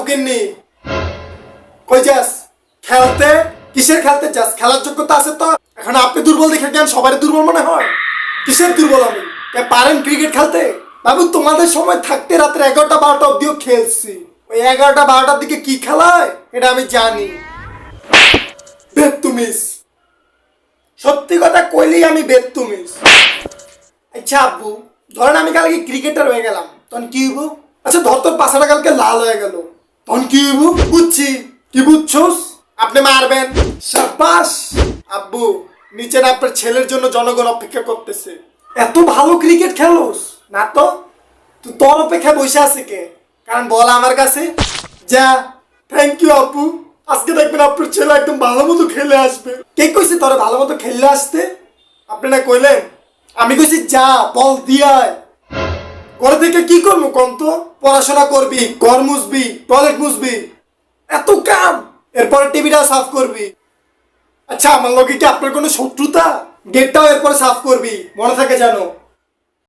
ফকিন্নি কই যাস খেলতে? কিসের খেলতে যাস? খেলার যোগ্যতা আছে তো? এখন আপনি দুর্বল দেখে কেন সবারই দুর্বল মনে হয়? কিসের দুর্বল আমি? পারেন ক্রিকেট খেলতে? বাবু তোমাদের সময় থাকতে রাত্রে 11টা 12টা অব্দিও খেলছি। ওই 11টা 12টার দিকে কি খেলায় এটা আমি জানি। বেত্তুমিস, সত্যি কথা কইলেই আমি বেত্তুমিস। আচ্ছা আব্বু, ধরেন আমি কালকে ক্রিকেটার হয়ে গেলাম, তখন কি হইব? আচ্ছা ধর তোর পাশাটা কালকে লাল হয়ে গেল, তখন কি হইব? বুঝছি। কি বুঝছোস? আপনি মারবেন। সাবাস আব্বু, নিচে না আপনার ছেলের জন্য জনগণ অপেক্ষা করতেছে। এত ভালো ক্রিকেট খেলোস না তো? তুই তোর অপেক্ষা বসে আছে কে? কারণ বল আমার কাছে। যা। থ্যাংক ইউ আব্বু। আজকে দেখবেন আপনার ছেলে একদম ভালো মতো খেলে আসবে। কে কইছে তোর ভালো মতো খেললে আসতে? আপনি না কইলেন? আমি কইছি যা, বল দিয়ায়। ঘরে থেকে কি করবো কম তো? পড়াশোনা করবি, ঘর মুছবি, টয়লেট মুছবি, এত কাম। এরপরে টিভিটা সাফ করবি। আচ্ছা আমার লগে কি আপনার কোনো শত্রুতা? গেটটাও এরপরে সাফ করবি, মনে থাকে জানো।